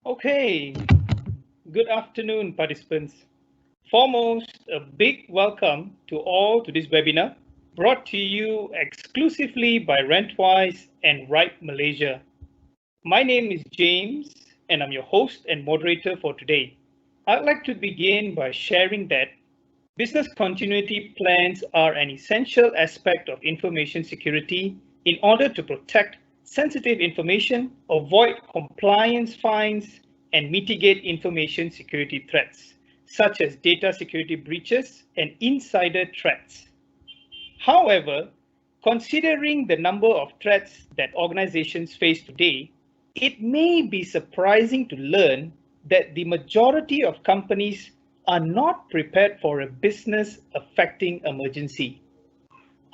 Okay, good afternoon, participants. Foremost, a big welcome to all to this webinar brought to you exclusively by Rentwise and Rhipe Malaysia. My name is James, and I'm your host and moderator for today. I'd like to begin by sharing that business continuity plans are an essential aspect of information security in order to protect sensitive information, avoid compliance fines, and mitigate information security threats, such as data security breaches and insider threats. However, considering the number of threats that organizations face today, it may be surprising to learn that the majority of companies are not prepared for a business affecting emergency.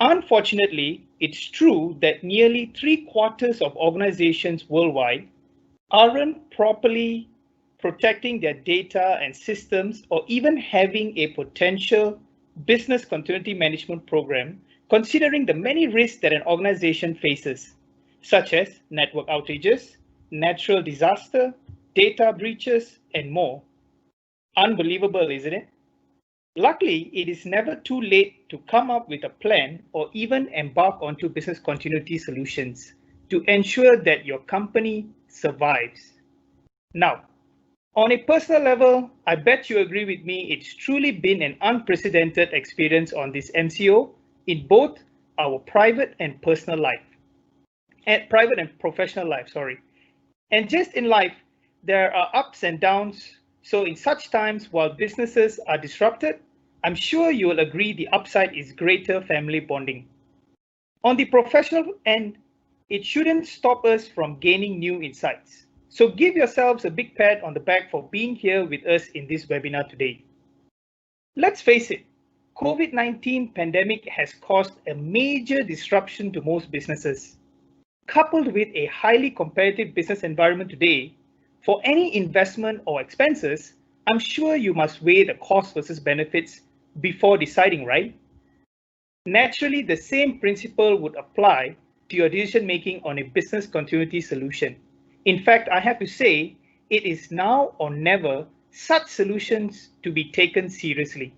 Unfortunately, it's true that nearly 3/4 of organizations worldwide aren't properly protecting their data and systems or even having a potential business continuity management program, considering the many risks that an organization faces, such as network outages, natural disaster, data breaches, and more. Unbelievable, isn't it? Luckily, it is never too late to come up with a plan or even embark onto business continuity solutions to ensure that your company survives. Now, on a personal level, I bet you agree with me, it's truly been an unprecedented experience on this MCO in both our private and personal life, and private and professional life, sorry. And just in life, there are ups and downs. So in such times, while businesses are disrupted, I'm sure you will agree the upside is greater family bonding. On the professional end, it shouldn't stop us from gaining new insights. So give yourselves a big pat on the back for being here with us in this webinar today. Let's face it, COVID-19 pandemic has caused a major disruption to most businesses. Coupled with a highly competitive business environment today, for any investment or expenses, I'm sure you must weigh the cost versus benefits before deciding, right? Naturally, the same principle would apply to your decision making on a business continuity solution. In fact, I have to say, it is now or never such solutions to be taken seriously.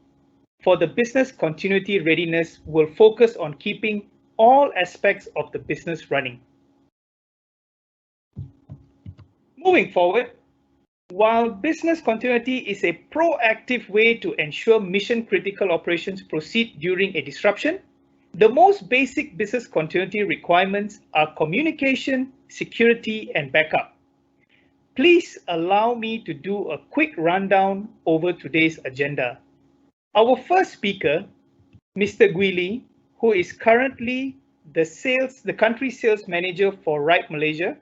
For the business continuity readiness will focus on keeping all aspects of the business running. Moving forward, while business continuity is a proactive way to ensure mission-critical operations proceed during a disruption, the most basic business continuity requirements are communication, security, and backup. Please allow me to do a quick rundown over today's agenda. Our first speaker, Mr. Guili, who is currently the country sales manager for Rhipe Malaysia.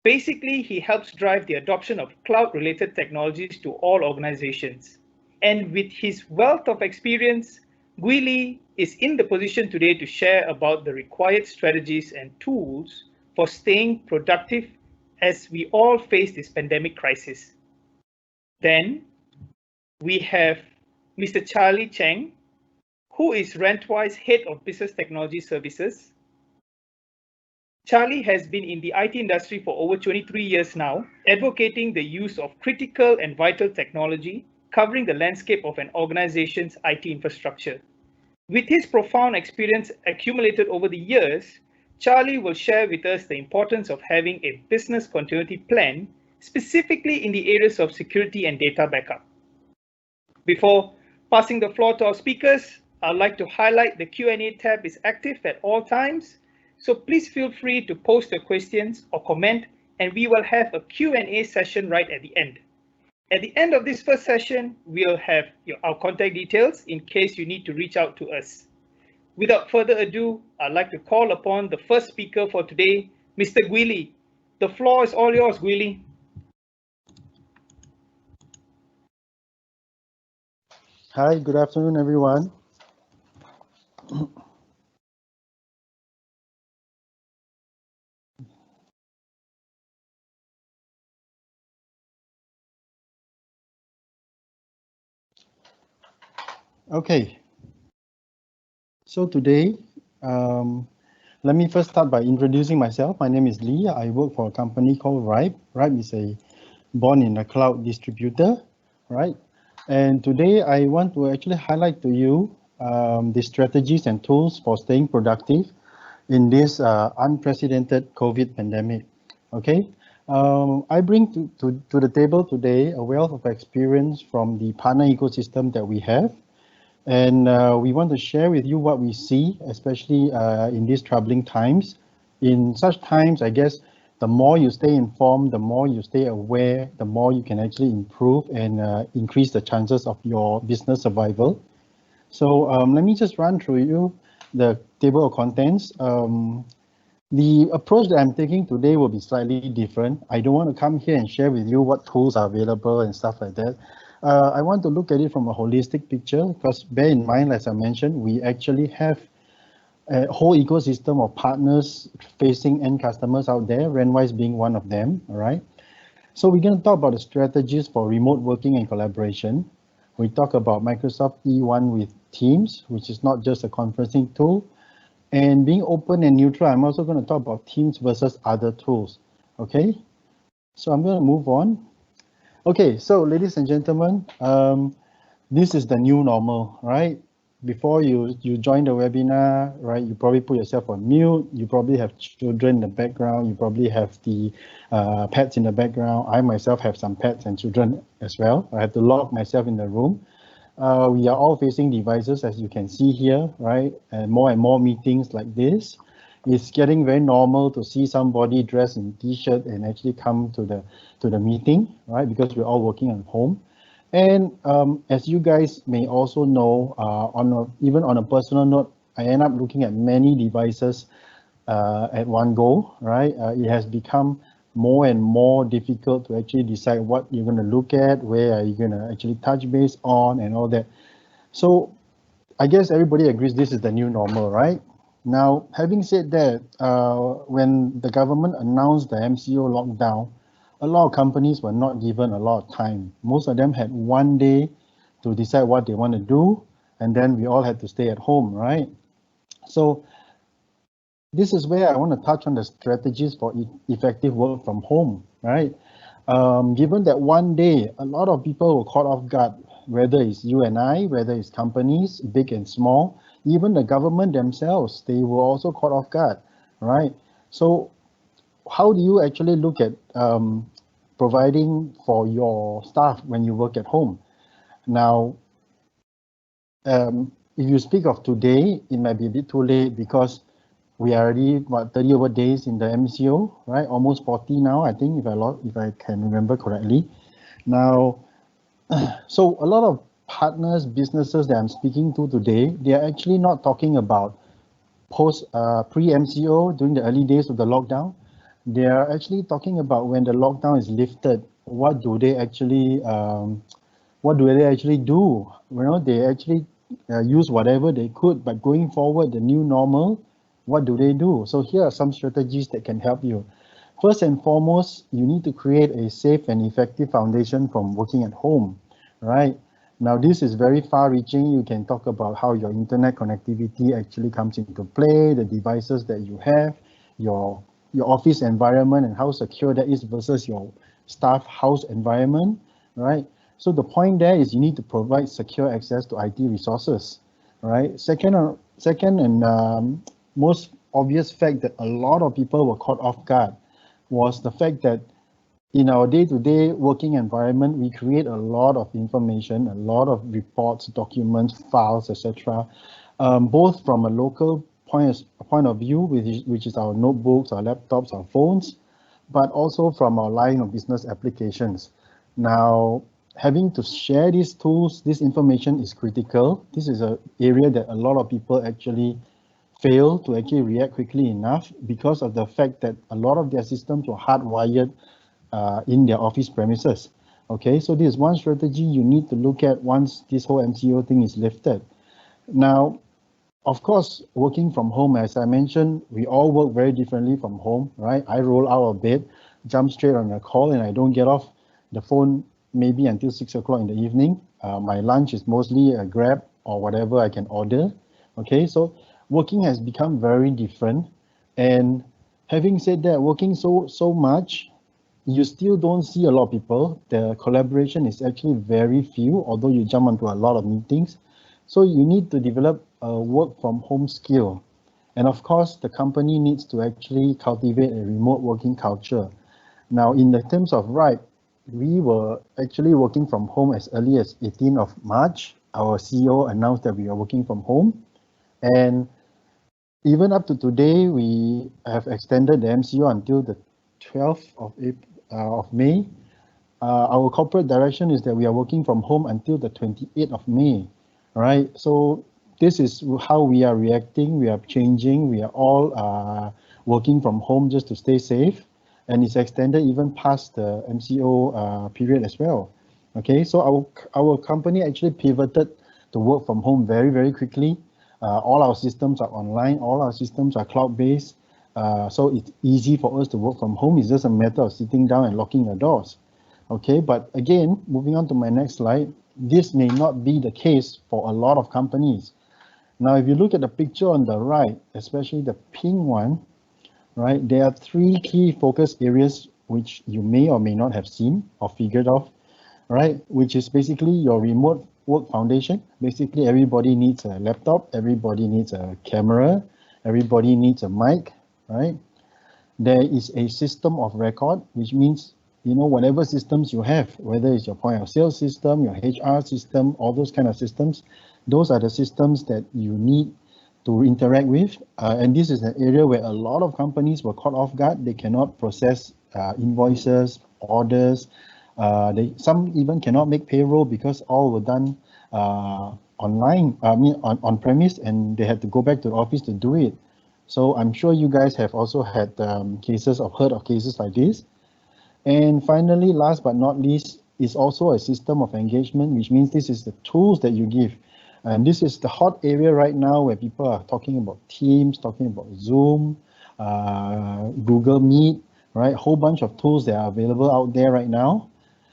Basically, he helps drive the adoption of cloud-related technologies to all organizations. And with his wealth of experience, Guili is in the position today to share about the required strategies and tools for staying productive as we all face this pandemic crisis. Then we have Mr. Charlie Cheng, who is Rentwise Head of Business Technology Services. Charlie has been in the IT industry for over 23 years now, advocating the use of critical and vital technology, covering the landscape of an organization's IT infrastructure. With his profound experience accumulated over the years, Charlie will share with us the importance of having a business continuity plan, specifically in the areas of security and data backup. Before passing the floor to our speakers, I'd like to highlight the Q&A tab is active at all times. So please feel free to post your questions or comment, and we will have a Q&A session right at the end. At the end of this first session, we'll have our contact details in case you need to reach out to us. Without further ado, I'd like to call upon the first speaker for today, Mr. Guili. The floor is all yours, Guili. Hi, good afternoon, everyone. Okay, so today, let me first start by introducing myself. My name is Lee. I work for a company called Rhipe. Rhipe is a born in a cloud distributor, right? And today I want to actually highlight to you the strategies and tools for staying productive in this unprecedented COVID pandemic. Okay, I bring to the table today a wealth of experience from the partner ecosystem that we have. And we want to share with you what we see, especially in these troubling times. In such times, I guess the more you stay informed, the more you stay aware, the more you can actually improve and increase the chances of your business survival. So let me just run through you the table of contents. The approach that I'm taking today will be slightly different. I don't want to come here and share with you what tools are available and stuff like that. I want to look at it from a holistic picture because bear in mind, as I mentioned, we actually have a whole ecosystem of partners facing end customers out there, Rentwise being one of them, all right? So we're going to talk about the strategies for remote working and collaboration. We talk about Microsoft E1 with Teams, which is not just a conferencing tool. And being open and neutral, I'm also going to talk about Teams versus other tools, okay? So I'm going to move on. Okay, so ladies and gentlemen, this is the new normal, right? Before you join the webinar, right, you probably put yourself on mute, you probably have children in the background, you probably have the pets in the background. I myself have some pets and children as well. I have to lock myself in the room. We are all facing devices, as you can see here, right? And more meetings like this. It's getting very normal to see somebody dressed in t-shirt and actually come to the meeting, right? Because we're all working at home. And as you guys may also know, even on a personal note, I end up looking at many devices at one go, right? It has become more and more difficult to actually decide what you're going to look at, where are you going to actually touch base on and all that. So I guess everybody agrees this is the new normal, right? Now, having said that, when the government announced the MCO lockdown, a lot of companies were not given a lot of time. Most of them had one day to decide what they want to do, and then we all had to stay at home, right? So this is where I want to touch on the strategies for effective work from home, right? Given that one day, a lot of people were caught off guard, whether it's you and I, whether it's companies, big and small, even the government themselves, they were also caught off guard, right? So how do you actually look at providing for your staff when you work at home? Now, if you speak of today, it might be a bit too late because we are already, 30 over days in the MCO, right? Almost 40 now, I think, if I can remember correctly. Now, so a lot of partners, businesses that I'm speaking to today, they are actually not talking about pre-MCO during the early days of the lockdown. They are actually talking about when the lockdown is lifted, what do they actually do? You know, they actually use whatever they could, but going forward, the new normal, what do they do? So here are some strategies that can help you. First and foremost, you need to create a safe and effective foundation from working at home, right? Now, this is very far-reaching. You can talk about how your internet connectivity actually comes into play, the devices that you have, your office environment and how secure that is versus your staff house environment, right? So the point there is you need to provide secure access to IT resources, right? Second and most obvious fact that a lot of people were caught off guard was the fact that in our day-to-day working environment, we create a lot of information, a lot of reports, documents, files, etc., both from a local point of view, which is our notebooks, our laptops, our phones, but also from our line of business applications. Now, having to share these tools, this information is critical. This is an area that a lot of people actually fail to actually react quickly enough because of the fact that a lot of their systems were hardwired in their office premises. Okay, so this is one strategy you need to look at once this whole MCO thing is lifted. Now, of course, working from home, as I mentioned, we all work very differently from home, right? I roll out of bed, jump straight on a call, and I don't get off the phone maybe until 6 o'clock in the evening. My lunch is mostly a Grab or whatever I can order. Okay, so working has become very different. And having said that, working so much, you still don't see a lot of people. The collaboration is actually very few, although you jump onto a lot of meetings. So you need to develop a work from home skill. And of course, the company needs to actually cultivate a remote working culture. Now, in the terms of Rhipe, we were actually working from home as early as 18th of March. Our CEO announced that we are working from home. And even up to today, we have extended the MCO until the 12th of May. Our corporate direction is that we are working from home until the 28th of May, right? So this is how we are reacting. We are changing. We are all working from home just to stay safe, and it's extended even past the MCO period as well. Okay, so our company actually pivoted to work from home very, very quickly. All our systems are online. All our systems are cloud-based. So it's easy for us to work from home. It's just a matter of sitting down and locking your doors. Okay, but again, moving on to my next slide, this may not be the case for a lot of companies. Now, if you look at the picture on the right, especially the pink one, right, there are three key focus areas which you may or may not have seen or figured out, right, which is basically your remote work foundation. Basically, everybody needs a laptop, everybody needs a camera, everybody needs a mic, right? There is a system of record, which means, you know, whatever systems you have, whether it's your point of sale system, your HR system, all those kind of systems, those are the systems that you need to interact with. And this is an area where a lot of companies were caught off guard. They cannot process invoices, orders. Some even cannot make payroll because all were done online, on premise, and they had to go back to the office to do it. So I'm sure you guys have also had heard of cases like this. And finally, last but not least, is also a system of engagement, which means this is the tools that you give. And this is the hot area right now where people are talking about Teams, talking about Zoom, Google Meet, right? A whole bunch of tools that are available out there right now.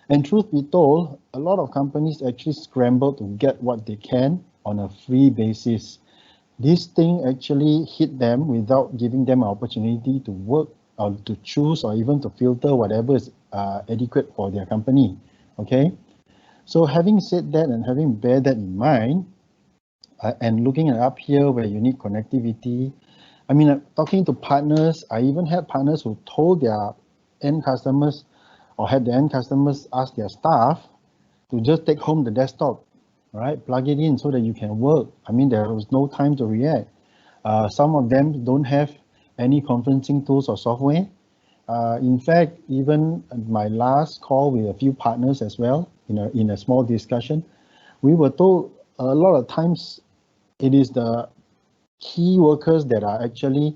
And truth be told, a lot of companies actually scramble to get what they can on a free basis. This thing actually hit them without giving them an opportunity to work or to choose or even to filter whatever is adequate for their company. Okay, so having said that and having bear that in mind, and looking at up here where you need connectivity, I mean, talking to partners, I even had partners who told their end customers or had the end customers ask their staff to just take home the desktop, right? Plug it in so that you can work. I mean, there was no time to react. Some of them don't have any conferencing tools or software. In fact, even my last call with a few partners as well, in a small discussion, we were told a lot of times it is the key workers that are actually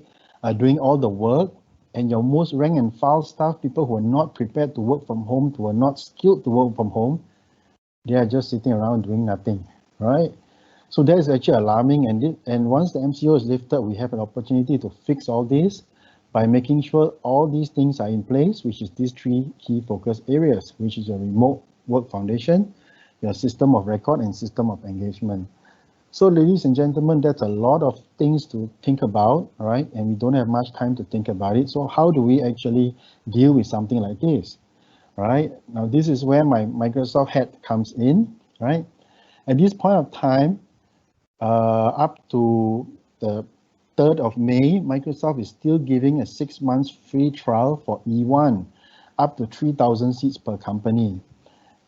doing all the work, and your most rank and file staff, people who are not prepared to work from home, who are not skilled to work from home, they are just sitting around doing nothing, right? So that is actually alarming, and once the MCO is lifted, we have an opportunity to fix all this by making sure all these things are in place, which is these three key focus areas, which is your remote work foundation, your system of record, and system of engagement. So ladies and gentlemen, that's a lot of things to think about, right? And we don't have much time to think about it. So how do we actually deal with something like this, right? Now, this is where my Microsoft hat comes in, right? At this point of time, up to the 3rd of May, Microsoft is still giving a 6 months free trial for E1, up to 3,000 seats per company.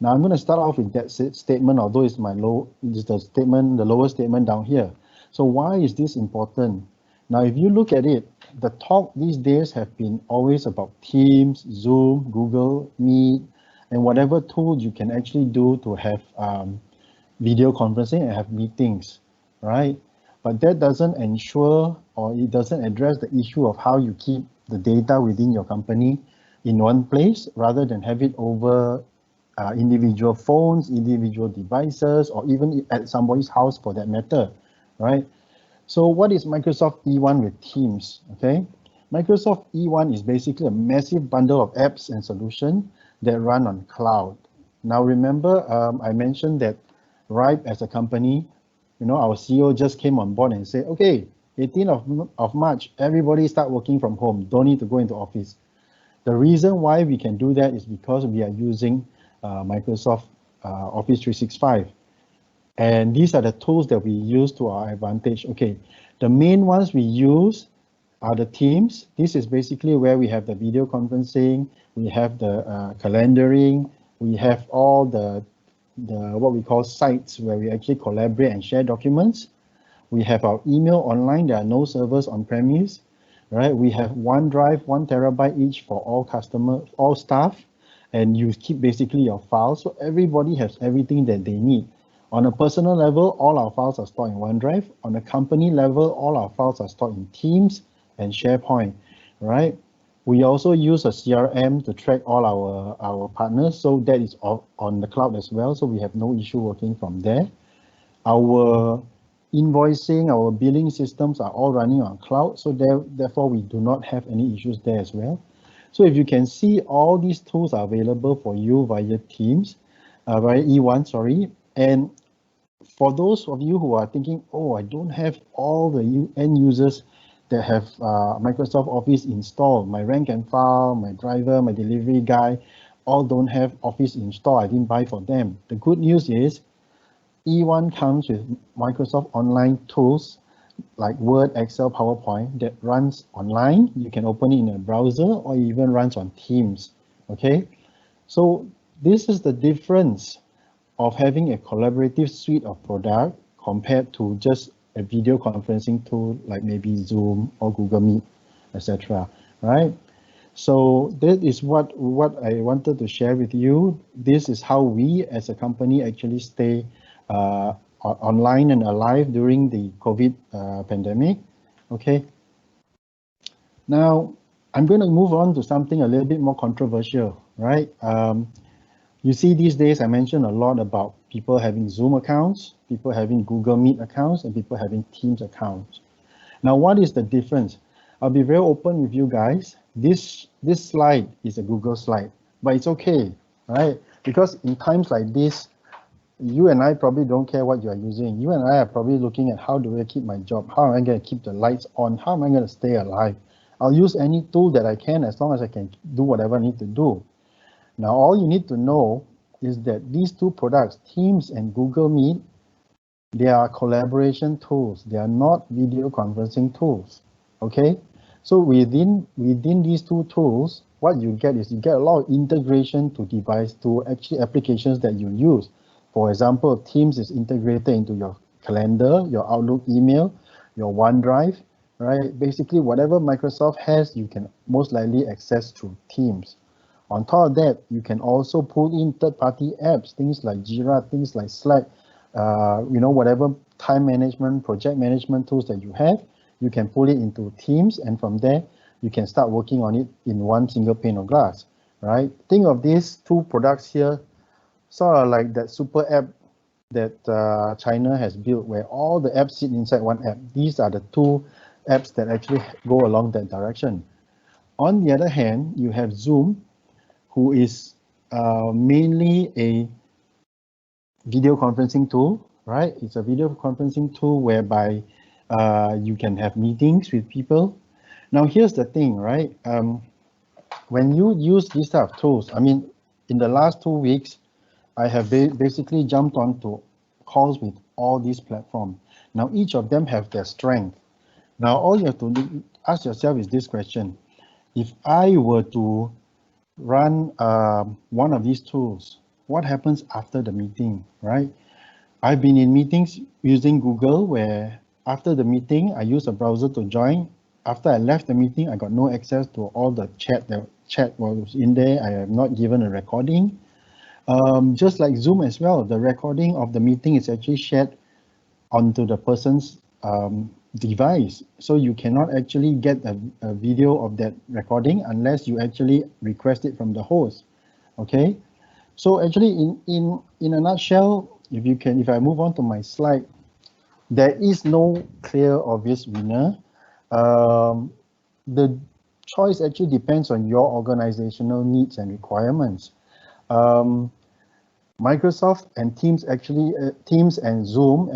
Now I'm going to start off with that statement, although it's the lowest statement down here. So why is this important? Now, if you look at it, the talk these days have been always about Teams, Zoom, Google Meet, and whatever tools you can actually do to have video conferencing and have meetings, right? But that doesn't ensure, or it doesn't address the issue of how you keep the data within your company in one place rather than have it over individual phones, individual devices, or even at somebody's house for that matter, right? So what is Microsoft E1 with Teams, okay? Microsoft E1 is basically a massive bundle of apps and solutions that run on cloud. Now remember, I mentioned that Rhipe as a company, our CEO just came on board and said, okay, 18th of March, everybody start working from home, don't need to go into office. The reason why we can do that is because we are using Microsoft Office 365. And these are the tools that we use to our advantage. Okay, the main ones we use are the Teams. This is basically where we have the video conferencing, we have the calendaring, we have all the what we call sites where we actually collaborate and share documents. We have our email online. There are no servers on premise, right? We have OneDrive, 1 TB each for all customers, all staff, and you keep basically your files. So everybody has everything that they need. On a personal level, all our files are stored in OneDrive. On a company level, all our files are stored in Teams and SharePoint, right? We also use a CRM to track all our partners, so that is on the cloud as well, so we have no issue working from there. Our invoicing, our billing systems are all running on cloud, so therefore we do not have any issues there as well. So if you can see, all these tools are available for you via Teams, via E1, sorry. And for those of you who are thinking, oh, I don't have all the end users that have Microsoft Office installed, my rank and file, my driver, my delivery guy, all don't have Office installed, I didn't buy for them. The good news is E1 comes with Microsoft online tools like Word, Excel, PowerPoint that runs online. You can open it in a browser or even runs on Teams, okay? So this is the difference of having a collaborative suite of product compared to just a video conferencing tool like maybe Zoom or Google Meet, etc. Right? So that is what I wanted to share with you. This is how we as a company actually stay online and alive during the COVID pandemic. Okay. Now I'm going to move on to something a little bit more controversial, right? You see, these days I mentioned a lot about people having Zoom accounts, people having Google Meet accounts, and people having Teams accounts. Now, what is the difference? I'll be very open with you guys. This slide is a Google slide, but it's okay, right? Because in times like this, you and I probably don't care what you are using. You and I are probably looking at, how do I keep my job? How am I going to keep the lights on? How am I going to stay alive? I'll use any tool that I can as long as I can do whatever I need to do. Now, all you need to know is that these two products, Teams and Google Meet, they are collaboration tools. They are not video conferencing tools, okay? So within these two tools, what you get is you get a lot of integration to device, to actually applications that you use. For example, Teams is integrated into your calendar, your Outlook email, your OneDrive, right? Basically, whatever Microsoft has, you can most likely access through Teams. On top of that, you can also pull in third-party apps, things like Jira, things like Slack, whatever time management, project management tools that you have, you can pull it into Teams, and from there, you can start working on it in one single pane of glass, right? Think of these two products here, sort of like that super app that China has built, where all the apps sit inside one app. These are the two apps that actually go along that direction. On the other hand, you have Zoom, who is mainly a video conferencing tool, right? It's a video conferencing tool whereby you can have meetings with people. Now, here's the thing, right? When you use these type of tools, I mean, in the last 2 weeks, I have basically jumped onto calls with all these platforms. Now, each of them have their strength. Now, all you have to ask yourself is this question. If I were to run one of these tools, what happens after the meeting, right? I've been in meetings using Google where after the meeting, I use a browser to join. After I left the meeting, I got no access to all the chat was in there. I am not given a recording. Just like Zoom as well, the recording of the meeting is actually shared onto the person's device. So you cannot actually get a video of that recording unless you actually request it from the host. Okay. So actually in a nutshell, if I move on to my slide, there is no clear obvious winner. The choice actually depends on your organizational needs and requirements. Microsoft and Teams and Zoom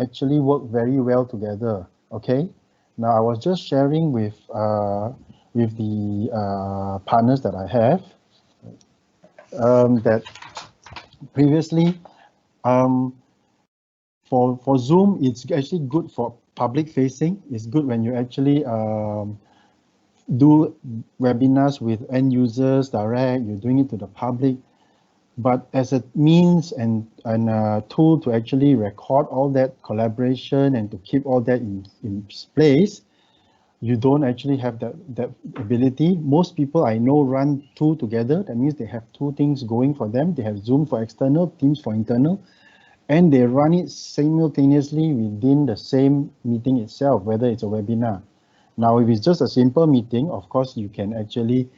work very well together. Okay. Now I was just sharing with with the partners that I have, that previously, for Zoom, it's actually good for public facing. It's good when you actually do webinars with end users direct, you're doing it to the public. But as a means and a tool to actually record all that collaboration and to keep all that in place, you don't actually have that ability. Most people I know run two together. That means they have two things going for them. They have Zoom for external, Teams for internal, and they run it simultaneously within the same meeting itself, whether it's a webinar. Now, if it's just a simple meeting, of course, you can actually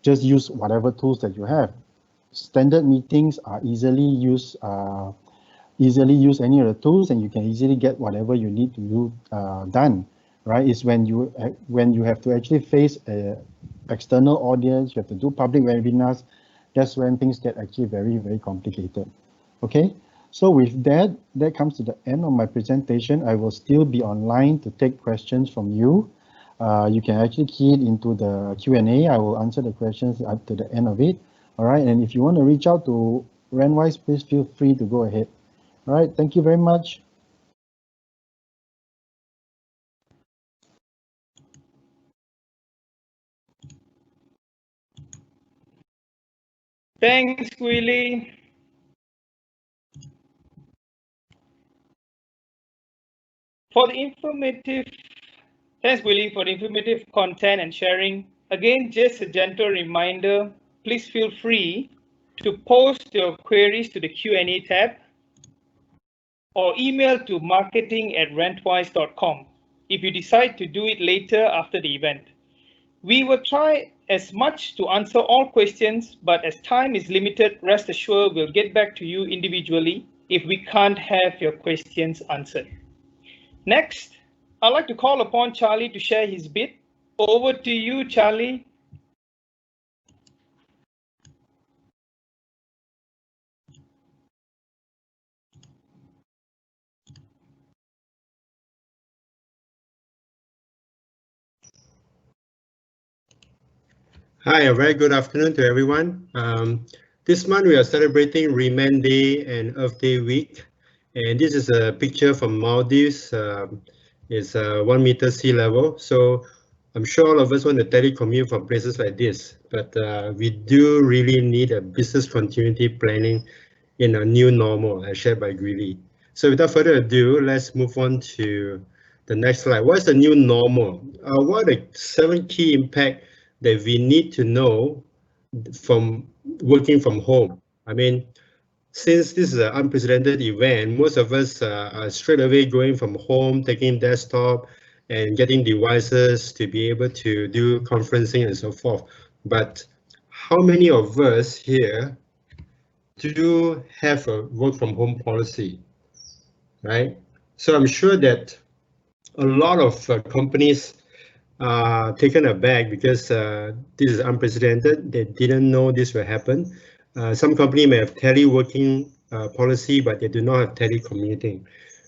just use whatever tools that you have. Standard meetings are easily use any of the tools, and you can easily get whatever you need to do done. Right? It's when you have to actually face an external audience, you have to do public webinars. That's when things get actually very, very complicated. Okay. So with that comes to the end of my presentation. I will still be online to take questions from you. You can actually key it into the Q&A. I will answer the questions up to the end of it. All right. And if you want to reach out to Rentwise, please feel free to go ahead. All right. Thank you very much. Thanks, Willie. Thanks, Willie, for the informative content and sharing. Again, just a gentle reminder, please feel free to post your queries to the Q&A tab or email to marketing@rentwise.com if you decide to do it later after the event. We will try as much to answer all questions, but as time is limited, rest assured we'll get back to you individually if we can't have your questions answered. Next, I'd like to call upon Charlie to share his bit. Over to you, Charlie. Hi, a very good afternoon to everyone. This month we are celebrating Remand Day and Earth Day week. And this is a picture from Maldives. It's 1 meter sea level. So I'm sure all of us want to telecommute from places like this, but we do really need a business continuity planning in a new normal as shared by Greeley. So without further ado, let's move on to the next slide. What's the new normal? What are the 7 key impacts that we need to know from working from home? I mean, since this is an unprecedented event, most of us are straight away going from home, taking desktop and getting devices to be able to do conferencing and so forth. But how many of us here do have a work from home policy, right? So I'm sure that a lot of companies taken aback because this is unprecedented. They didn't know this will happen. Some company may have teleworking policy, but they do not have telecommuting,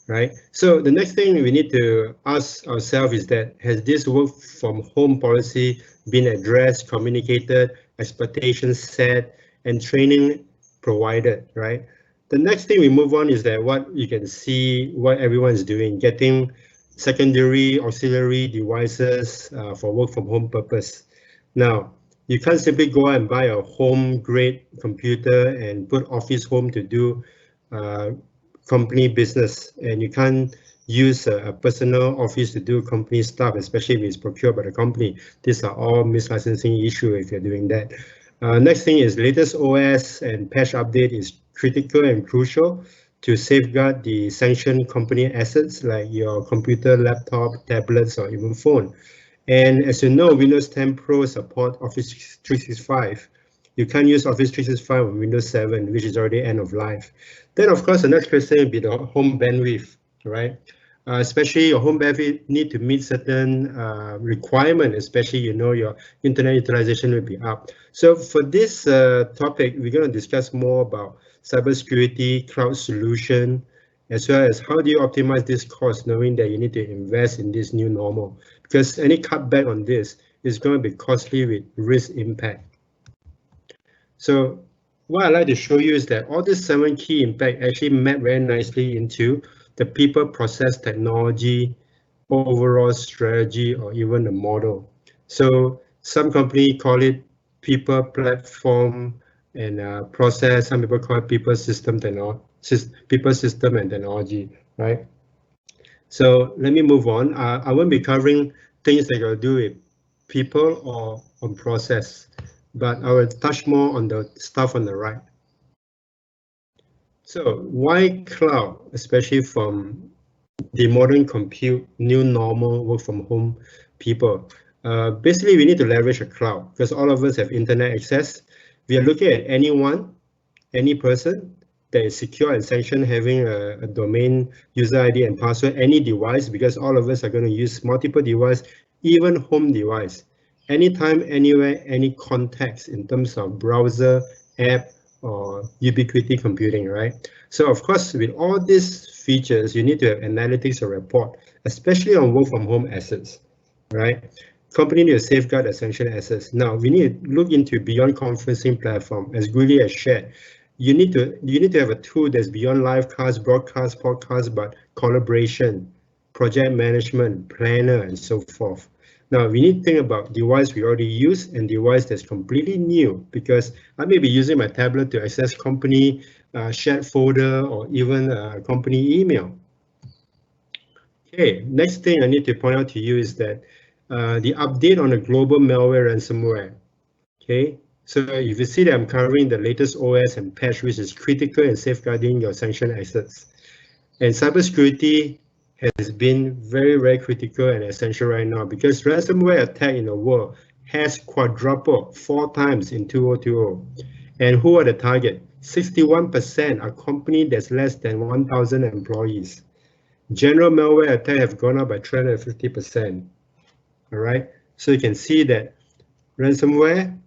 right? So the next thing we need to ask ourselves is that, has this work from home policy been addressed, communicated, expectations set, and training provided, right? The next thing we move on is that what you can see what everyone is doing, getting secondary auxiliary devices for work from home purpose. Now, you can't simply go out and buy a home grade computer and put Office Home to do company business, and you can't use a personal office to do company stuff, especially if it's procured by the company. These are all mislicensing issue if you're doing that. Next thing is latest OS and patch update is critical and crucial to safeguard the sanctioned company assets like your computer, laptop, tablets, or even phone. And as you know, Windows 10 Pro support Office 365. You can't use Office 365 on Windows 7, which is already end of life. Then, of course, the next question will be the home bandwidth, right? Especially your home bandwidth need to meet certain requirement, especially your internet utilization will be up. So for this topic, we're going to discuss more about cybersecurity, cloud solution, as well as how do you optimize this cost, knowing that you need to invest in this new normal. because any cutback on this is going to be costly with risk impact. So what I'd like to show you is that all these 7 key impact actually map very nicely into the people, process, technology, overall strategy, or even the model. So some company call it people, platform, and process. Some people call it people, system, people, system, and technology, right? So let me move on. I won't be covering things that got to do with people or on process, but I will touch more on the stuff on the right. So why cloud, especially from the modern compute, new normal, work from home people? Basically, we need to leverage a cloud because all of us have internet access. We are looking at anyone, any person that is secure and sanctioned, having a domain, user ID, and password, any device, because all of us are going to use multiple devices, even home device, anytime, anywhere, any context in terms of browser, app, or ubiquity computing, right? So of course, with all these features, you need to have analytics or report, especially on work from home assets, right? Company need to safeguard essential assets. Now we need to look into beyond conferencing platform, as Guli has shared. You need to have a tool that's beyond live cast, broadcast, podcast, but collaboration, project management, planner, and so forth. Now we need to think about device we already use and device that's completely new, because I may be using my tablet to access company shared folder or even company email. Okay, next thing I need to point out to you is that the update on the global malware ransomware. Okay, so if you see that I'm covering the latest OS and patch, which is critical in safeguarding your sanctioned assets. And cybersecurity has been very, very critical and essential right now, because ransomware attack in the world has quadrupled 4 times in 2020. And who are the target? 61% are companies that's less than 1,000 employees. General malware attack have gone up by 350%. All right, so you can see that ransomware,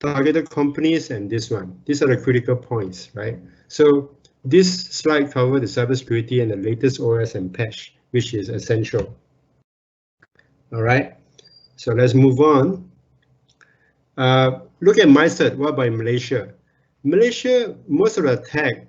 targeted companies, and this one. These are the critical points, right? So this slide covers the cybersecurity and the latest OS and patch, which is essential. All right, so let's move on. Look at MyCert. What about Malaysia? Malaysia, most of the attack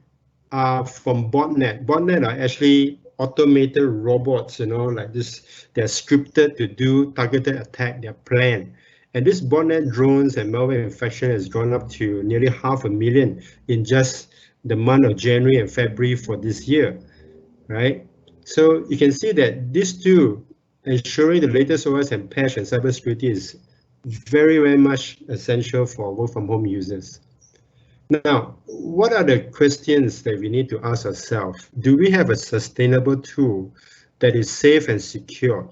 are from botnet. Botnet are actually automated robots, you know, like this. They're scripted to do targeted attack. They're planned. And this botnet drones and malware infection has gone up to nearly 500,000 in just the month of January and February for this year, right? So you can see that these two, ensuring the latest OS and patch and cybersecurity, is very, very much essential for work from home users. Now, what are the questions that we need to ask ourselves? Do we have a sustainable tool that is safe and secure?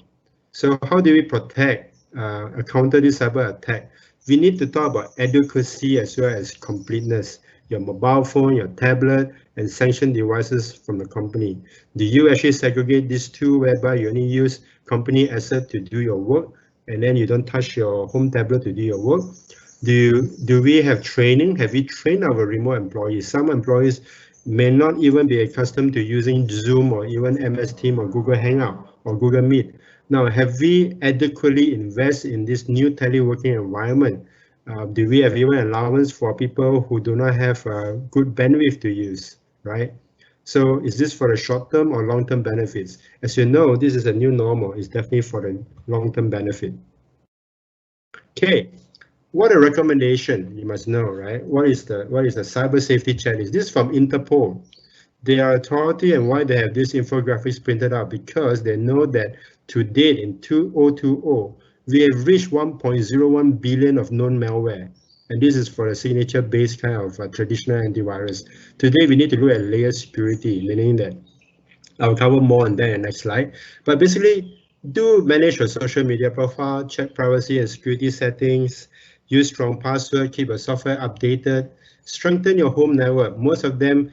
So how do we protect, counter this cyber attack? We need to talk about adequacy as well as completeness. Your mobile phone, your tablet, and sanctioned devices from the company. Do you actually segregate these two, whereby you only use company asset to do your work, and then you don't touch your home tablet to do your work? Do we have training? Have we trained our remote employees? Some employees may not even be accustomed to using Zoom or even MS Team or Google Hangout or Google Meet. Now, have we adequately invested in this new teleworking environment? Do we have even allowance for people who do not have good bandwidth to use, right? So is this for the short-term or long-term benefits? As you know, this is a new normal. It's definitely for the long-term benefit. Okay, what a recommendation, you must know, right? What is the cyber safety checklist? This is from Interpol. They are authority, and why they have these infographics printed out? Because they know that to date in 2020, we have reached 1.01 billion of known malware. And this is for a signature-based kind of traditional antivirus. Today, we need to look at layered security, meaning that I'll cover more on that in the next slide. But basically, do manage your social media profile, check privacy and security settings, use strong password, keep your software updated, strengthen your home network. Most of them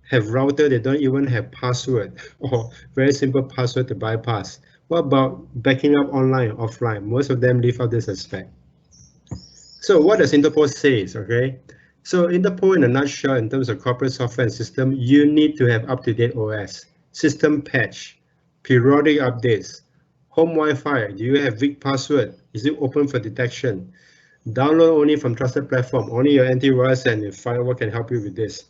have router, they don't even have password or very simple password to bypass. What about backing up online, offline? Most of them leave out this aspect. So what does Interpol say? Okay, so Interpol in a nutshell, in terms of corporate software and system, you need to have up-to-date OS, system patch, periodic updates, Home Wi-Fi, do you have weak password? Is it open for detection? Download only from trusted platform. Only your antivirus and your firewall can help you with this.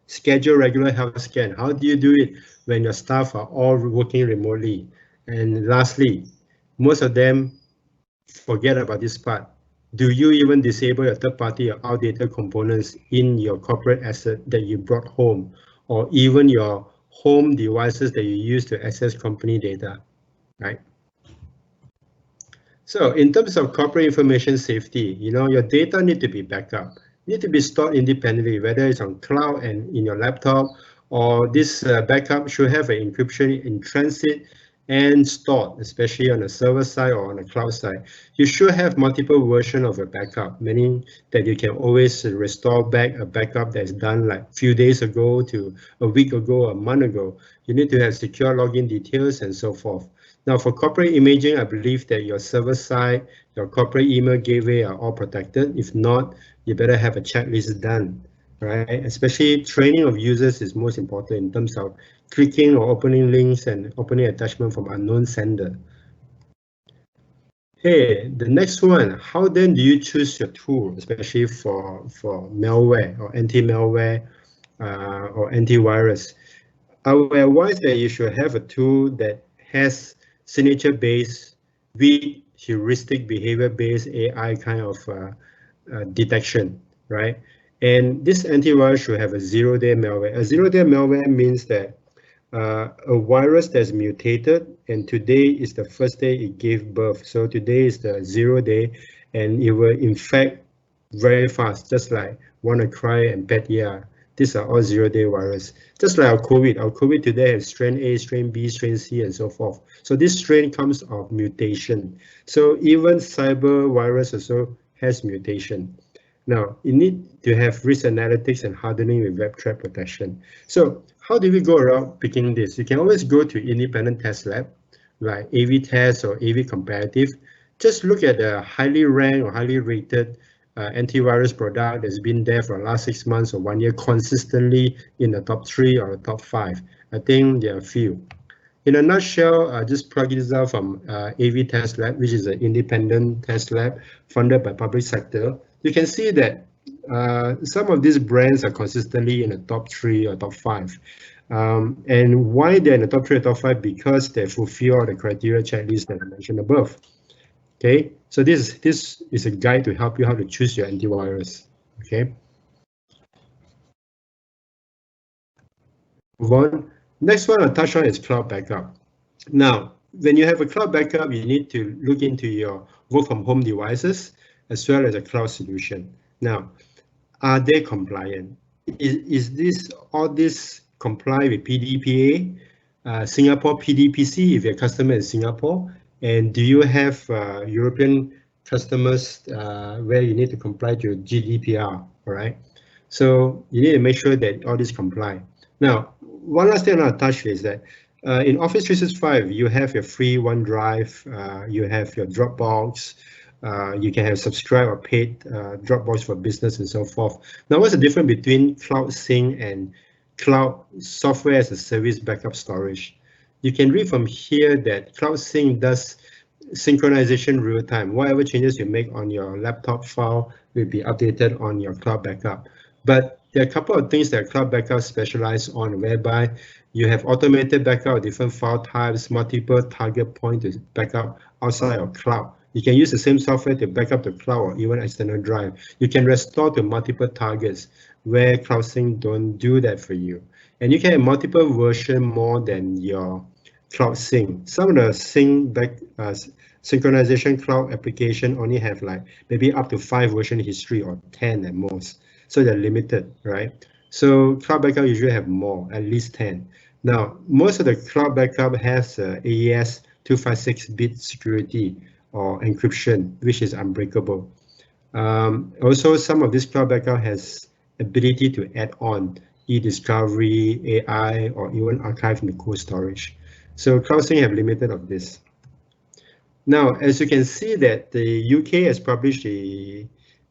Schedule regular health scan. How do you do it when your staff are all working remotely? And lastly, most of them forget about this part. Do you even disable your third-party or outdated components in your corporate asset that you brought home, or even your home devices that you use to access company data, right? So in terms of corporate information safety, your data need to be backed up, need to be stored independently, whether it's on cloud and in your laptop, or this backup should have an encryption in transit and stored, especially on the server side or on the cloud side. You should have multiple versions of a backup, meaning that you can always restore back a backup that's done like a few days ago to a week ago, a month ago. You need to have secure login details and so forth. Now, for corporate imaging, I believe that your server side, your corporate email gateway are all protected. If not, you better have a checklist done, right? Especially training of users is most important in terms of clicking or opening links and opening attachment from unknown sender. Hey, the next one, how then do you choose your tool, especially for malware or anti-malware or antivirus? I would advise that you should have a tool that has signature-based, with heuristic behavior-based AI kind of detection, right? And this antivirus should have a zero-day malware. A zero-day malware means that a virus that's mutated, and today is the first day it gave birth. So today is the 0 day, and it will infect very fast, just like WannaCry and PetYa. These are all 0 day virus. Just like our COVID today has strain A, strain B, strain C, and so forth. So this strain comes of mutation. So even cyber virus also has mutation. Now, you need to have risk analytics and hardening with web threat protection. So how do we go around picking this? You can always go to independent test lab, like AV Test or AV Comparative. Just look at the highly ranked or highly rated antivirus product that's been there for the last 6 months or 1 year consistently in the top 3 or the top 5. I think there are a few. In a nutshell, just plug this out from AV Test Lab, which is an independent test lab funded by public sector. You can see that some of these brands are consistently in the top 3 or top 5. And why they're in the top 3 or top 5? Because they fulfill all the criteria checklist that I mentioned above. Okay, so this is a guide to help you how to choose your antivirus. Okay. Move on. Next one I'll touch on is cloud backup. Now, when you have a cloud backup, you need to look into your work from home devices as well as a cloud solution. Now, are they compliant? Is this all this comply with PDPA, Singapore PDPC if your customer is Singapore? And do you have European customers where you need to comply to GDPR, all right? So you need to make sure that all this comply. Now, one last thing I want to touch is that in Office 365, you have your free OneDrive, you have your Dropbox, you can have subscribe or paid Dropbox for business and so forth. Now, what's the difference between Cloud Sync and Cloud Software as a Service Backup Storage? You can read from here that Cloud Sync does synchronization real time. Whatever changes you make on your laptop file will be updated on your cloud backup. But there are a couple of things that cloud backup specialize on, whereby you have automated backup of different file types, multiple target points to backup outside of cloud. You can use the same software to backup the cloud or even external drive. You can restore to multiple targets where Cloud Sync don't do that for you. And you can have multiple versions more than your Cloud Sync. Some of the synchronization cloud application only have like maybe up to 5 version history or 10 at most. So they're limited, right? So cloud backup usually have more, at least 10. Now, most of the cloud backup has AES 256-bit security or encryption, which is unbreakable. Also, some of this cloud backup has ability to add on e-discovery, AI, or even archive in the cold storage. So Cloud Sync have limited of this. Now, as you can see that the UK has published the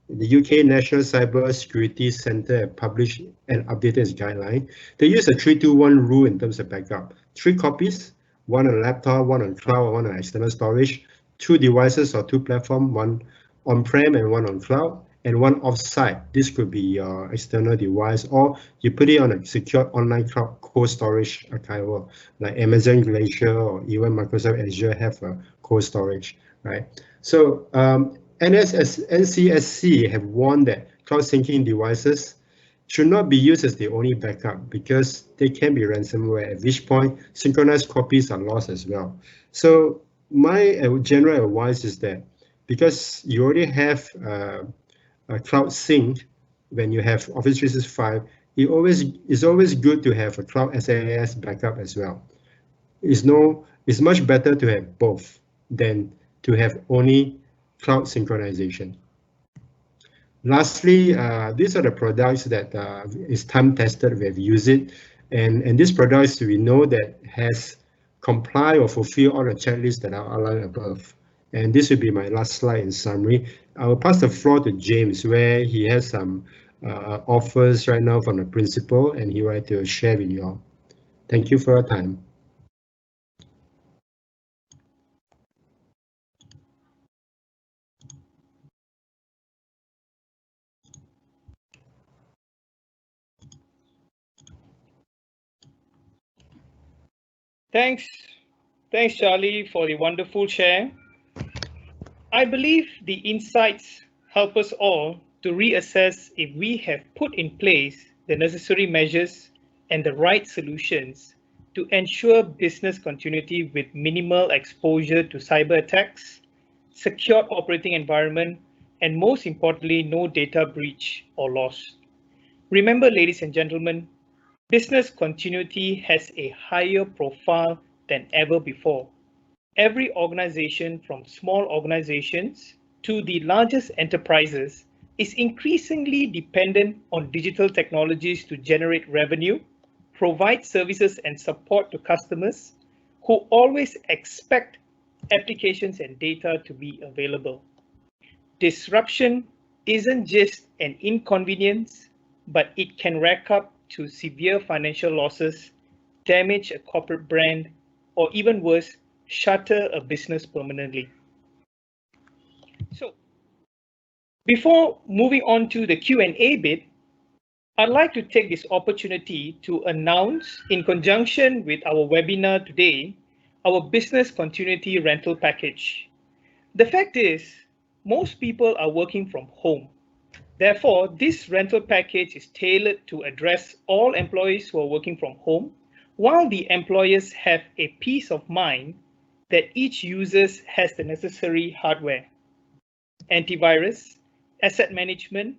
UK National Cyber Security Center have published and updated its guideline. They use a 3-2-1 rule in terms of backup. 3 copies one on a laptop, one on cloud, one on external storage, 2 devices or 2 platforms, one on-prem and one on cloud, and one off-site. This could be your external device, or you put it on a secure online cloud cold storage archival, like Amazon Glacier or even Microsoft Azure have a cold storage, right? So NCSC have warned that cloud syncing devices should not be used as the only backup because they can be ransomware, at which point synchronized copies are lost as well. So my general advice is that because you already have a cloud sync when you have Office 365, it's always good to have a cloud SaaS backup as well. It's much better to have both than to have only cloud synchronization. Lastly, these are the products that is time tested. We have used it, and these products we know that has comply or fulfill all the checklists that are outlined above. And this will be my last slide in summary. I will pass the floor to James, where he has some offers right now from the principal, and he will like to share with you all. Thank you for your time. Thanks, Charlie, for the wonderful share. I believe the insights help us all to reassess if we have put in place the necessary measures and the right solutions to ensure business continuity with minimal exposure to cyber attacks, secure operating environment, and most importantly, no data breach or loss. Remember, ladies and gentlemen, business continuity has a higher profile than ever before. Every organization, from small organizations to the largest enterprises, is increasingly dependent on digital technologies to generate revenue, provide services and support to customers who always expect applications and data to be available. Disruption isn't just an inconvenience, but it can rack up to severe financial losses, damage a corporate brand, or even worse, shutter a business permanently. So, before moving on to the Q&A bit, I'd like to take this opportunity to announce, in conjunction with our webinar today, our business continuity rental package. The fact is, most people are working from home. Therefore, this rental package is tailored to address all employees who are working from home, while the employers have a peace of mind that each user has the necessary hardware, antivirus, asset management,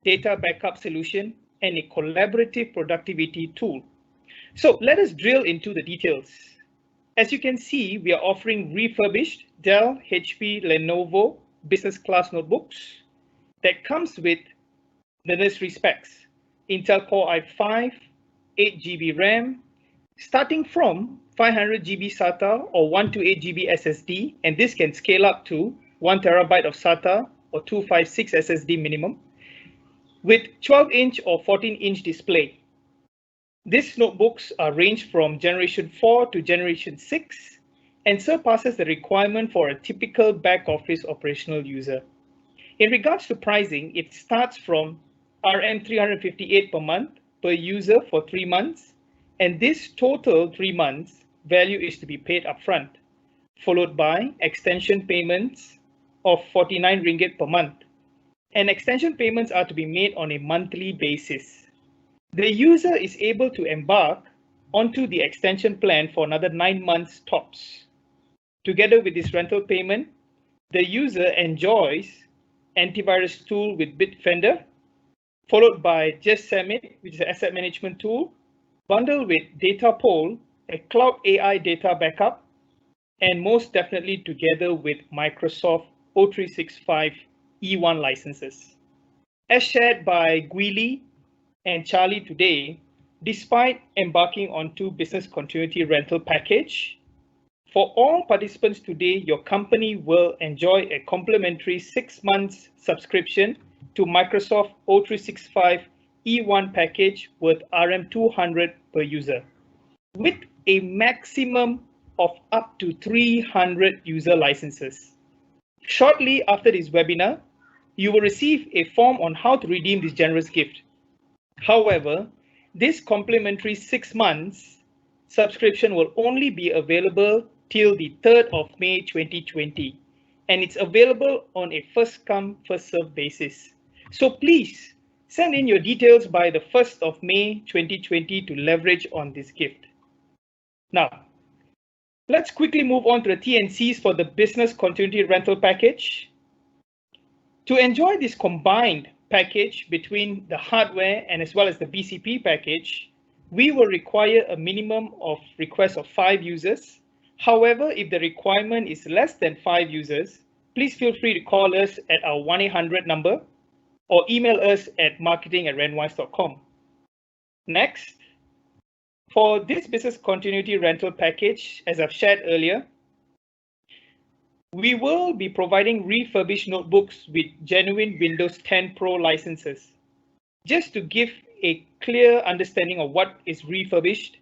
data backup solution, and a collaborative productivity tool. So let us drill into the details. As you can see, we are offering refurbished Dell, HP, Lenovo business class notebooks that comes with the necessary specs: Intel Core i5, 8 GB RAM, starting from 500 GB SATA or 128 GB SSD, and this can scale up to 1 terabyte of SATA or 256 SSD minimum, with 12-inch or 14-inch display. These notebooks are ranged from generation 4 to generation 6 and surpasses the requirement for a typical back office operational user. In regards to pricing, it starts from RM 358 per month per user for 3 months, and this total 3 months value is to be paid upfront, followed by extension payments of 49 ringgit per month. And extension payments are to be made on a monthly basis. The user is able to embark onto the extension plan for another 9 months tops. Together with this rental payment, the user enjoys antivirus tool with Bitdefender, followed by JustSubmit, which is an asset management tool, bundled with Datapole, a cloud AI data backup, and most definitely together with Microsoft O365 E1 licenses. As shared by Guili and Charlie today, despite embarking onto business continuity rental package, for all participants today, your company will enjoy a complimentary 6 months subscription to Microsoft O365 E1 package worth RM200 per user, with a maximum of up to 300 user licenses. Shortly after this webinar, you will receive a form on how to redeem this generous gift. However, this complimentary 6 months subscription will only be available till the 3rd of May 2020, and it's available on a first come, first served basis. So please send in your details by the 1st of May 2020 to leverage on this gift. Now, let's quickly move on to the T&Cs for the business continuity rental package. To enjoy this combined package between the hardware and as well as the BCP package, we will require a minimum of requests of 5 users. However, if the requirement is less than 5 users, please feel free to call us at our 1-800 number or email us at marketing@rentwise.com. Next, for this business continuity rental package, as I've shared earlier, we will be providing refurbished notebooks with genuine Windows 10 Pro licenses. Just to give a clear understanding of what is refurbished,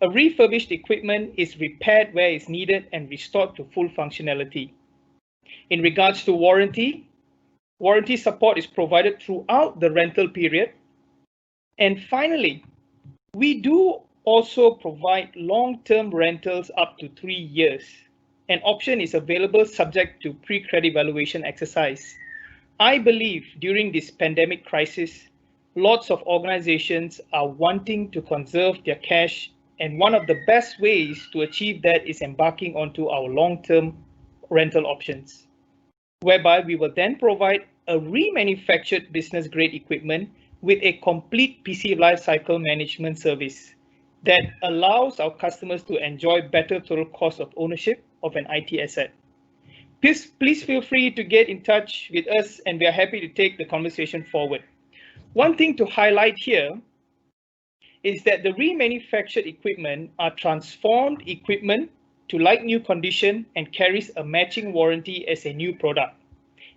a refurbished equipment is repaired where it's needed and restored to full functionality. In regards to warranty support is provided throughout the rental period. And finally, we do also provide long-term rentals up to 3 years. An option is available subject to pre-credit evaluation exercise. I believe during this pandemic crisis, lots of organizations are wanting to conserve their cash, and one of the best ways to achieve that is embarking onto our long-term rental options, whereby we will then provide a remanufactured business-grade equipment with a complete PC lifecycle management service that allows our customers to enjoy better total cost of ownership of an IT asset. Please feel free to get in touch with us, and we are happy to take the conversation forward. One thing to highlight here is that the remanufactured equipment are transformed equipment to like new condition and carries a matching warranty as a new product.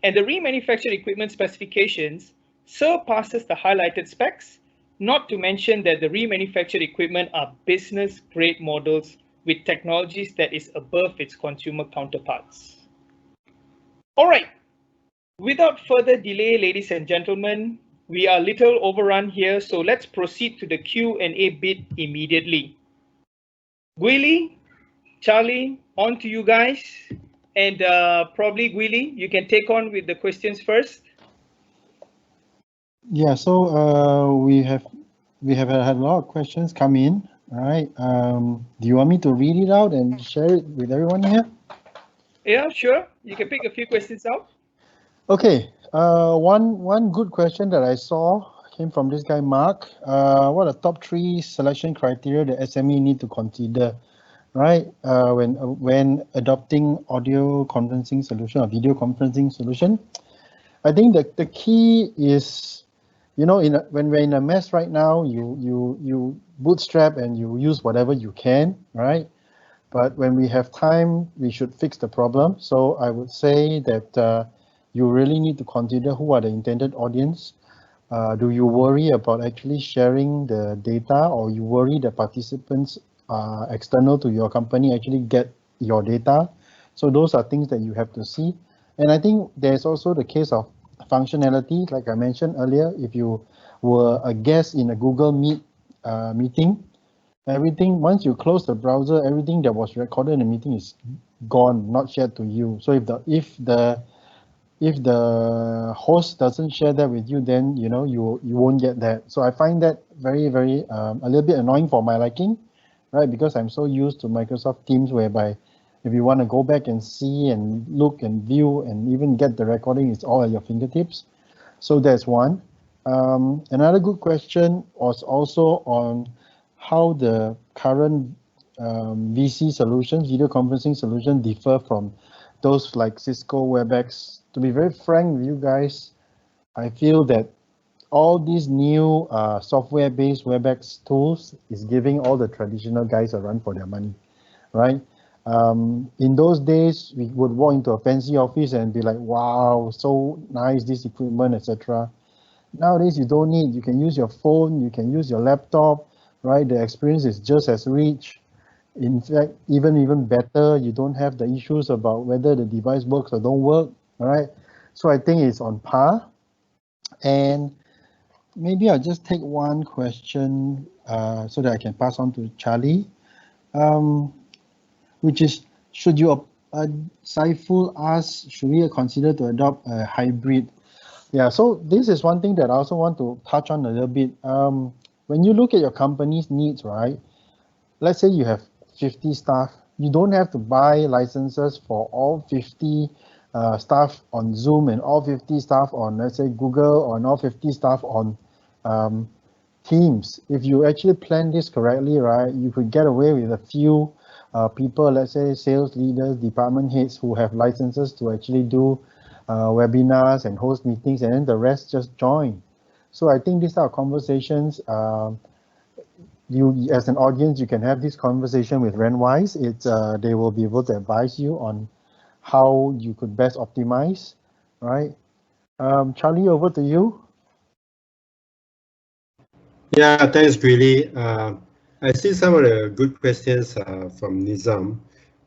And the remanufactured equipment specifications surpasses the highlighted specs, not to mention that the remanufactured equipment are business grade models with technologies that is above its consumer counterparts. All right, without further delay, ladies and gentlemen, we are a little overrun here, so let's proceed to the Q&A bit immediately. Gwili, Charlie, on to you guys. And probably Gwili, you can take on with the questions first. Yeah, so we have had a lot of questions come in. All right. Do you want me to read it out and share it with everyone here? Yeah, sure. You can pick a few questions out. Okay. One good question that I saw came from this guy, Mark. What are top 3 selection criteria the SME need to consider, right? When adopting audio conferencing solution or video conferencing solution? I think the key is, you know, when we're in a mess right now, you bootstrap and you use whatever you can, right? But when we have time, we should fix the problem. So I would say that you really need to consider who are the intended audience. Do you worry about actually sharing the data, or you worry the participants external to your company actually get your data? So those are things that you have to see. And I think there's also the case of functionality, like I mentioned earlier. If you were a guest in a Google Meet meeting, everything, once you close the browser, everything that was recorded in the meeting is gone, not shared to you. So if the host doesn't share that with you, then you won't get that. So I find that very a little bit annoying for my liking, right? Because I'm so used to Microsoft Teams, whereby if you want to go back and see and look and view and even get the recording, it's all at your fingertips. So that's one. Another good question was also on how the current VC solutions, video conferencing solutions, differ from those like Cisco, WebEx. To be very frank with you guys, I feel that all these new software-based WebEx tools is giving all the traditional guys a run for their money, right? In those days, we would walk into a fancy office and be like, wow, so nice, this equipment, etc. Nowadays, you don't need, you can use your phone, you can use your laptop, right? The experience is just as rich. In fact, even better, you don't have the issues about whether the device works or don't work, all right? So I think it's on par. And maybe I'll just take one question so that I can pass on to Charlie, which is, should you, Saiful asks, should we consider to adopt a hybrid? Yeah, so this is one thing that I also want to touch on a little bit. When you look at your company's needs, right? Let's say you have 50 staff, you don't have to buy licenses for all 50 staff on Zoom and all 50 staff on, let's say, Google, or all 50 staff on Teams. If you actually plan this correctly, right, you could get away with a few people, let's say sales leaders, department heads who have licenses to actually do webinars and host meetings, and then the rest just join. So I think these are conversations you, as an audience, you can have this conversation with Rentwise. They will be able to advise you on how you could best optimize, right? Charlie, over to you. Yeah, thanks, Greeley. I see some of the good questions from Nizam,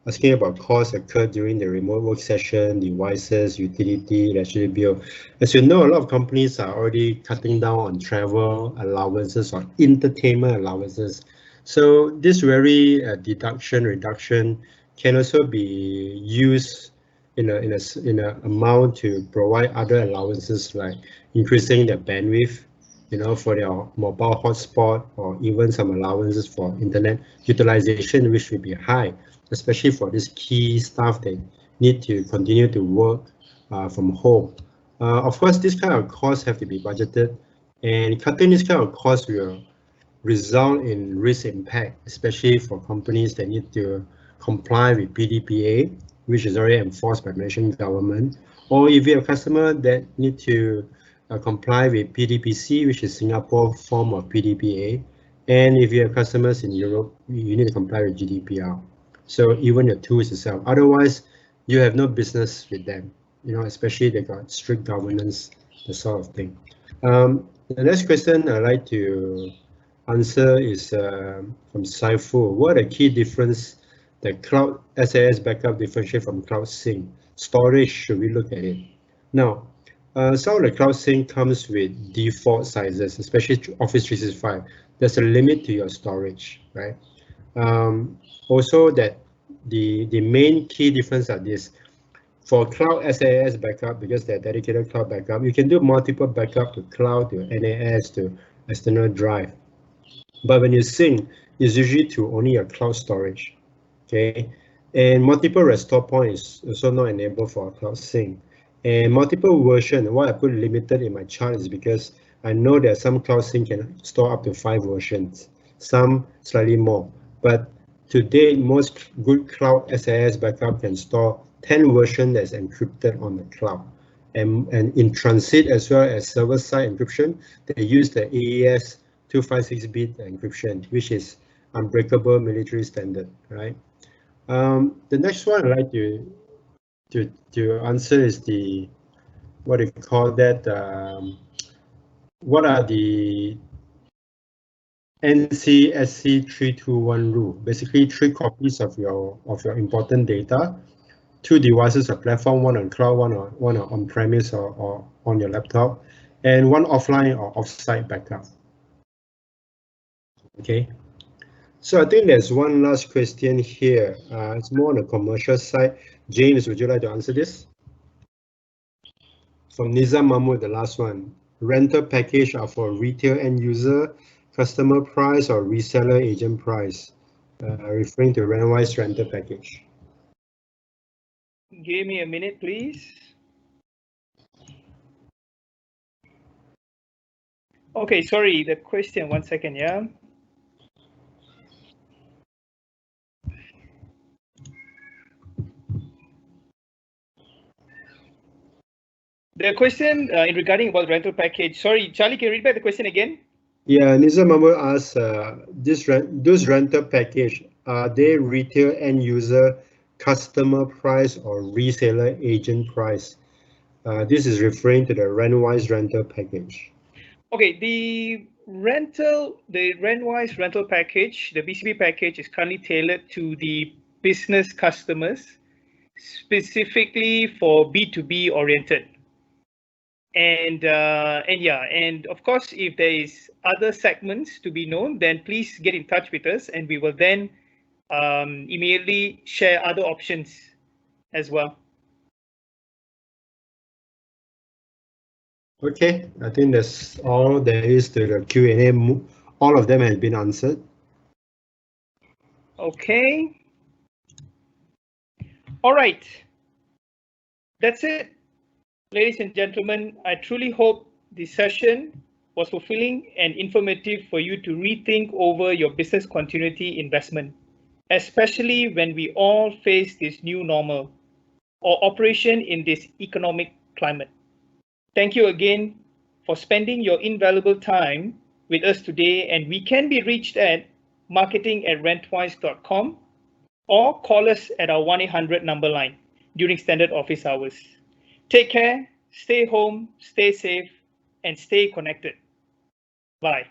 asking about costs occurred during the remote work session, devices, utility, electricity bill. As you know, a lot of companies are already cutting down on travel allowances or entertainment allowances. So this very reduction can also be used in a amount to provide other allowances like increasing the bandwidth, for their mobile hotspot, or even some allowances for internet utilization, which will be high, especially for this key staff that need to continue to work from home. Of course, this kind of costs have to be budgeted, and cutting this kind of costs will result in risk impact, especially for companies that need to comply with PDPA, which is already enforced by Malaysian government, or if you have a customer that need to comply with PDPC, which is Singapore form of PDPA, and if you have customers in Europe, you need to comply with GDPR. So even your tools itself, otherwise you have no business with them, especially they got strict governance, the sort of thing. The next question I'd like to answer is from Saiful. What are the key difference that cloud SAS backup differentiate from cloud sync? Storage, should we look at it? Now, some of the cloud sync comes with default sizes, especially Office 365. There's a limit to your storage, right? Also, that the main key difference are this. For cloud SAS backup, because they're dedicated cloud backup, you can do multiple backup to cloud, to NAS, to external drive. But when you sync, it's usually to only a cloud storage, okay? And multiple restore points is also not enabled for a cloud sync. And multiple version, why I put limited in my chart is because I know that some cloud sync can store up to 5 versions, some slightly more. But today, most good cloud SAS backup can store 10 versions that's encrypted on the cloud. And in transit as well as server-side encryption, they use the AES 256-bit encryption, which is unbreakable military standard, right? The next one I'd like to answer is the, what do you call that? What are the NCSC 321 rule? Basically, 3 copies of your important data, 2 devices or platform, 1 on cloud, one on premise or on your laptop, and 1 offline or offsite backup. Okay. So I think there's one last question here. It's more on the commercial side. James, would you like to answer this? From Nizam Mahmood, the last one. Rental package are for retail end user, customer price, or reseller agent price, referring to Rentwise rental package. Give me a minute, please. Okay, sorry, the question, 1 second, yeah. The question in regarding about rental package. Sorry, Charlie, can you read back the question again? Yeah, Nizam Mahmood asks, those rental package, are they retail end user, customer price, or reseller agent price? This is referring to the Rentwise rental package. Okay, the the Rentwise rental package, the BCP package, is currently tailored to the business customers, specifically for B2B oriented. And of course, if there is other segments to be known, then please get in touch with us, and we will then immediately share other options as well. Okay, I think that's all there is to the Q&A. All of them have been answered. Okay. All right. That's it. Ladies and gentlemen, I truly hope this session was fulfilling and informative for you to rethink over your business continuity investment, especially when we all face this new normal or operation in this economic climate. Thank you again for spending your invaluable time with us today, and we can be reached at marketing@rentwise.com or call us at our 1-800 number line during standard office hours. Take care, stay home, stay safe, and stay connected. Bye.